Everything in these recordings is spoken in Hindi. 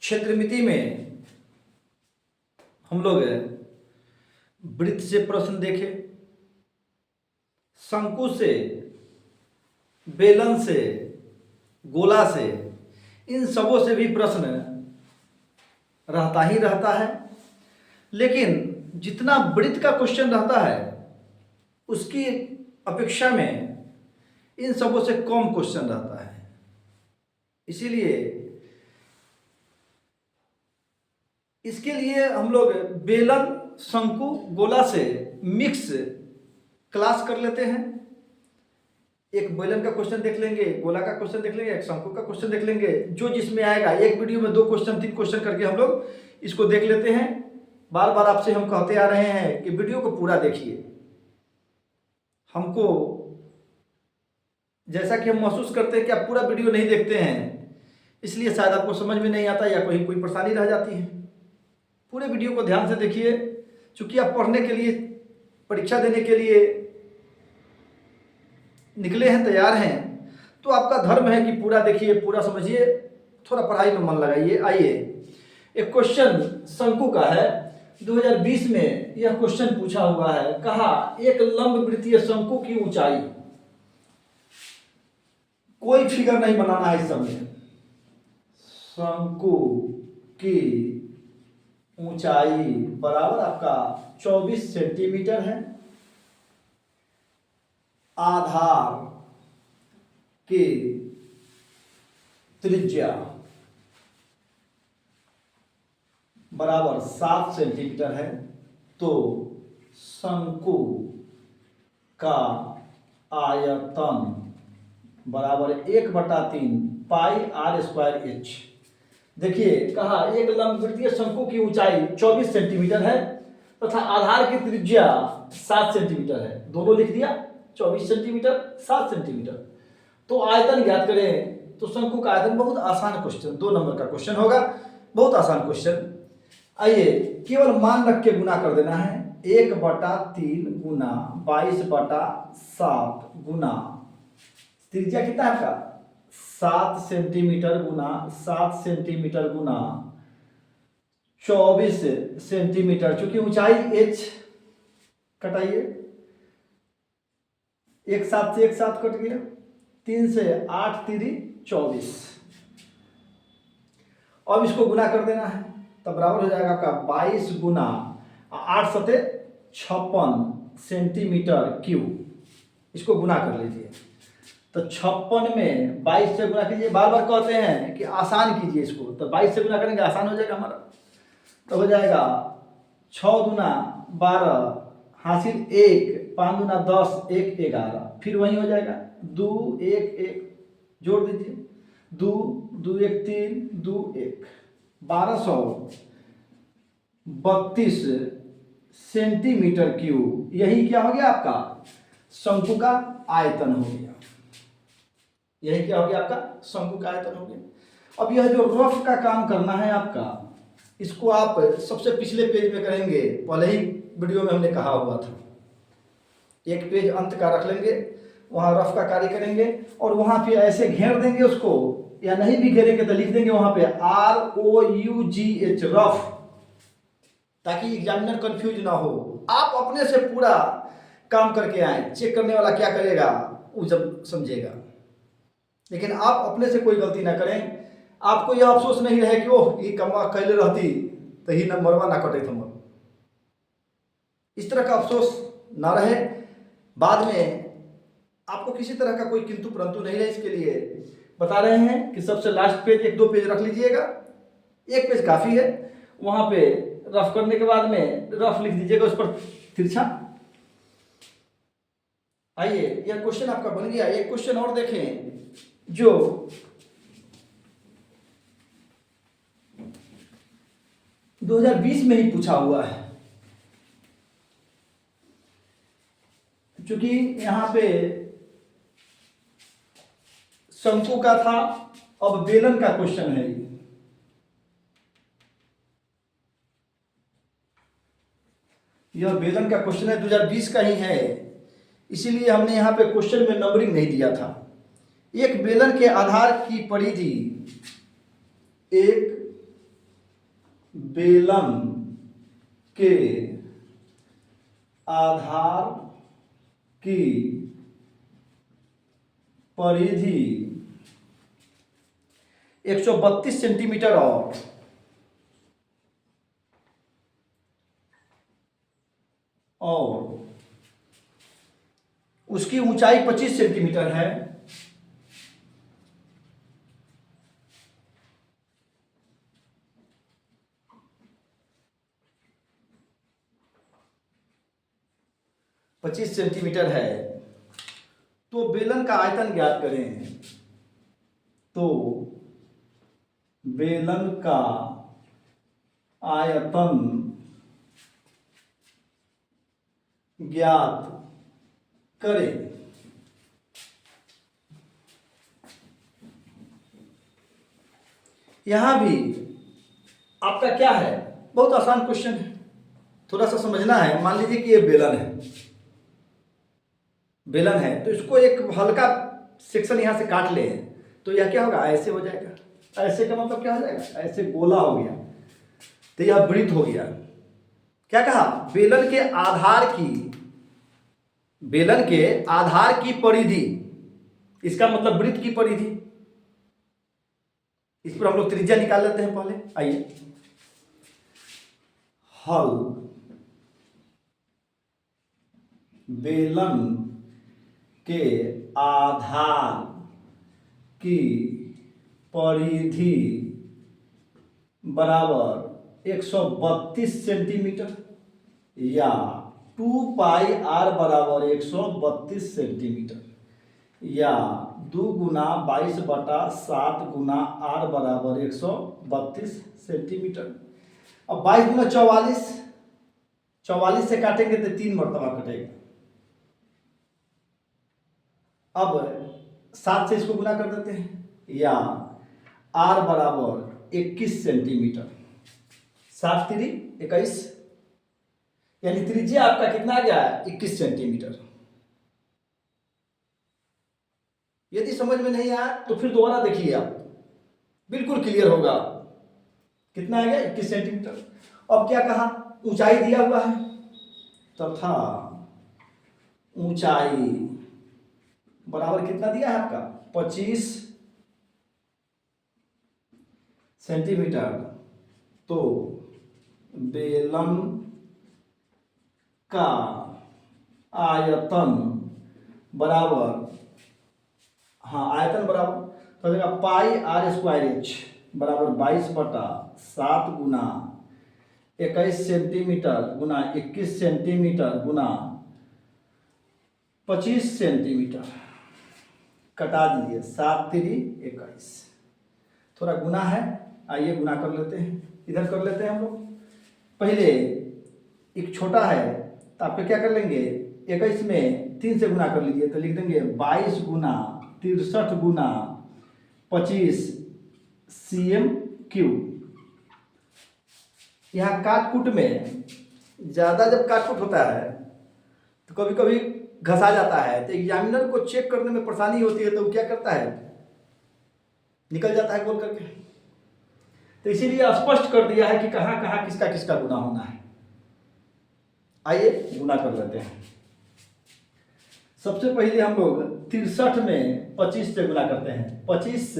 क्षेत्रमिति में हम लोग वृत्त से प्रश्न देखे, शंकु से, बेलन से, गोला से, इन सबों से भी प्रश्न रहता ही रहता है। लेकिन जितना वृत्त का क्वेश्चन रहता है उसकी अपेक्षा में इन सबों से कम क्वेश्चन रहता है। इसीलिए इसके लिए हम लोग बेलन, शंकु, गोला से मिक्स क्लास कर लेते हैं। एक बेलन का क्वेश्चन देख लेंगे, गोला का क्वेश्चन देख लेंगे, एक शंकु का क्वेश्चन देख लेंगे, जो जिसमें आएगा। एक वीडियो में 2 क्वेश्चन 3 क्वेश्चन करके हम लोग इसको देख लेते हैं। बार बार आपसे हम कहते आ रहे हैं कि वीडियो को पूरा देखिए। हमको जैसा कि हम महसूस करते हैं कि आप पूरा वीडियो नहीं देखते हैं, इसलिए शायद आपको समझ में नहीं आता या कोई परेशानी रह जाती है। पूरे वीडियो को ध्यान से देखिए। चूंकि आप पढ़ने के लिए, परीक्षा देने के लिए निकले हैं, तैयार हैं, तो आपका धर्म है कि पूरा देखिए, पूरा समझिए, थोड़ा पढ़ाई में मन लगाइए। आइए, एक क्वेश्चन शंकु का है। 2020 में यह क्वेश्चन पूछा हुआ है। कहा एक लंब वृत्तीय शंकु की ऊंचाई, कोई फिगर नहीं बनाना है इस समय, शंकु की ऊंचाई बराबर आपका 24 सेंटीमीटर है। आधार की त्रिज्या बराबर 7 सेंटीमीटर है। तो शंकु का आयतन बराबर 1/3 पाई r स्क्वायर h। देखिए, कहा एक लंबवृत्तीय शंकु की ऊंचाई 24 सेंटीमीटर है तथा आधार की त्रिज्या 7 सेंटीमीटर है। दोनों लिख दिया, 24 सेंटीमीटर, 7 सेंटीमीटर। तो आयतन ज्ञात करें। तो शंकु का आयतन, बहुत आसान क्वेश्चन, 2 नंबर का क्वेश्चन होगा, बहुत आसान क्वेश्चन। आइए, केवल मान रख के गुना कर देना है। 1/3 गुना 22/7 गुना त्रिज्या कितना है आपका 7 सेंटीमीटर गुना 7 सेंटीमीटर गुना 24 सेंटीमीटर। चूंकि ऊंचाई h, कटाइए, 1 7 से 1 7 कट गया, 3 से 8 3 24। अब इसको गुना कर देना है, तब बराबर हो जाएगा आपका 22 गुना 8 सते 56 सेंटीमीटर क्यूब। इसको गुना कर लीजिए। तो 56 में 22 से गुना कीजिए। बार बार कहते हैं कि आसान कीजिए इसको, तो 22 से गुना करेंगे, आसान हो जाएगा हमारा। तो हो जाएगा 6 दूना 12 हासिल 1, 5 दूना 10, 1 11, फिर वही हो जाएगा 2 1 1, जोड़ दीजिए, 2 2 1 3 2 1, 1232 सेंटीमीटर क्यूब। यही क्या हो गया आपका शंकु का आयतन हो गया। यही क्या हो गया आपका शंकु का आयतन हो गया। अब यह जो रफ का काम करना है आपका, इसको आप सबसे पिछले पेज में करेंगे। पहले ही वीडियो में हमने कहा हुआ था, एक पेज अंत का रख लेंगे, वहां रफ का कार्य करेंगे और वहां पे ऐसे घेर देंगे उसको, या नहीं भी घेरेंगे तो लिख देंगे वहां पे ROUGH, रफ, ताकि एग्जामिनर कंफ्यूज ना हो। आप अपने से पूरा काम करके आए, चेक करने वाला क्या करेगा वो जब समझेगा। लेकिन आप अपने से कोई गलती ना करें। आपको यह अफसोस नहीं रहे कि ओह ये कमा कैले रहती तो ही नंबरवा ना कटे थमर, इस तरह का अफसोस ना रहे। बाद में आपको किसी तरह का कोई किंतु परंतु नहीं रहे। इसके लिए बता रहे हैं कि सबसे लास्ट पेज 1 2 पेज रख लीजिएगा, 1 पेज काफी है। वहां पे रफ करने के बाद में रफ लिख दीजिएगा, उस पर तिरछा। आइए, यह क्वेश्चन आपका बन गया। एक क्वेश्चन और देखें जो 2020 में ही पूछा हुआ है। चूंकि यहां पे शंकु का था, अब बेलन का क्वेश्चन है। यह बेलन का क्वेश्चन है, 2020 का ही है, इसीलिए हमने यहां पे क्वेश्चन में नंबरिंग नहीं दिया था। एक बेलन के आधार की परिधि 1 बेलन के आधार की परिधि 132 सेंटीमीटर और उसकी ऊंचाई 25 सेंटीमीटर है। पच्चीस सेंटीमीटर है तो बेलन का आयतन ज्ञात करें। तो बेलन का आयतन ज्ञात करें। यहां भी आपका क्या है, बहुत आसान क्वेश्चन है, थोड़ा सा समझना है। मान लीजिए कि ये बेलन है, बेलन है तो इसको एक हल्का सेक्शन यहां से काट ले तो यह क्या होगा, ऐसे हो जाएगा। ऐसे का मतलब क्या हो जाएगा, ऐसे गोला हो गया तो यह वृत्त हो गया। क्या कहा, बेलन के आधार की, बेलन के आधार की परिधि, इसका मतलब वृत्त की परिधि। इस पर हम लोग त्रिज्या निकाल लेते हैं पहले। आइए, हल बेलन के आधार की परिधि बराबर 132 सेंटीमीटर या 2 पाई आर बराबर 132 सेंटीमीटर या 2 गुना 22/7 गुना आर बराबर 132 सेंटीमीटर। अब 22 गुना 44, 44 से काटेंगे तो 3 मरतबा कटेगा। अब 7 से इसको गुना कर देते हैं या आर बराबर 21 सेंटीमीटर। 7 3 21, यानी त्रिज्या आपका कितना आ गया है, 21 सेंटीमीटर। यदि समझ में नहीं आया तो फिर दोबारा देखिए आप, बिल्कुल क्लियर होगा। कितना आ गया, 21 सेंटीमीटर। अब क्या कहा, ऊंचाई दिया हुआ है तथा ऊंचाई बराबर कितना दिया है आपका, 25 सेंटीमीटर। तो बेलन का आयतन बराबर, हाँ आयतन बराबर तो देगा पाई आर स्क्वायर एच बराबर 22/7 गुना 21 सेंटीमीटर गुना 21 सेंटीमीटर गुना 25 सेंटीमीटर। कटा दीजिए, 7 3 21, थोड़ा गुना है, आइए गुना कर लेते हैं। इधर कर लेते हैं हम लोग। पहले एक छोटा है तो आपको क्या कर लेंगे, 21 में 3 से गुना कर लीजिए तो लिख देंगे 22 गुना 63 गुना 25 cm3। यहाँ काटकुट में ज़्यादा जब काटकुट होता है तो कभी कभी घसा जाता है, तो एग्जामिनर को चेक करने में परेशानी होती है तो वो क्या करता है, निकल जाता है बोल करके। तो इसीलिए स्पष्ट कर दिया है कि कहाँ कहाँ किसका किसका गुना होना है। आइए गुना कर लेते हैं। सबसे पहले हम लोग 63 में 25 से गुना करते हैं। 25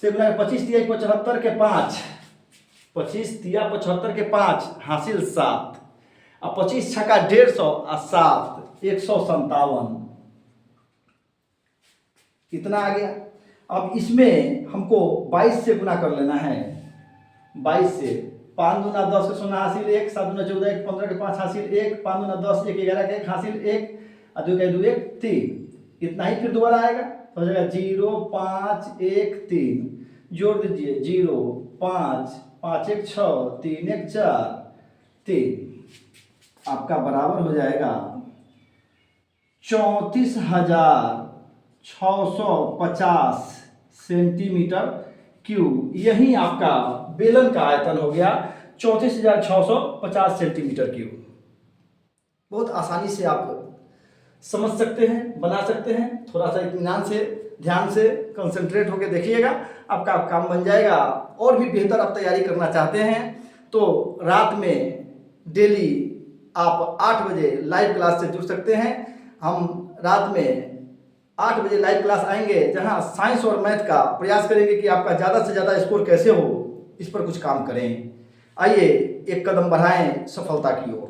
से गुना, 25 तिया 75 के 5, 25 तिया 75 के 5 हासिल 7 और 25 छक्का 150 और 7 157, इतना आ गया। अब इसमें हमको 22 से गुना कर लेना है। 22 से 5 दूना 10 के 16 हासिल 1, 7 दूना 14 1, 15 के 5 हासिल 1, 5 दूना 10 1, 11 के 1 हासिल 1 और 2 के 2 1 3। इतना ही फिर दोबारा आएगा तो हो जाएगा 0 5 1 3, जोड़ दीजिए 0 5 5 1 6 3 1 4 3, आपका बराबर हो जाएगा 34,650 सेंटीमीटर क्यूब। यही आपका बेलन का आयतन हो गया 34,650 सेंटीमीटर क्यूब। बहुत आसानी से आप समझ सकते हैं, बना सकते हैं। थोड़ा सा इत्मीनान से, ध्यान से कंसंट्रेट होकर देखिएगा, आपका काम बन जाएगा। और भी बेहतर आप तैयारी करना चाहते हैं तो रात में डेली आप 8 बजे लाइव क्लास से जुड़ सकते हैं। हम रात में 8 बजे लाइव क्लास आएंगे, जहां साइंस और मैथ का प्रयास करेंगे कि आपका ज़्यादा से ज़्यादा स्कोर कैसे हो, इस पर कुछ काम करें। आइए एक कदम बढ़ाएं सफलता की ओर।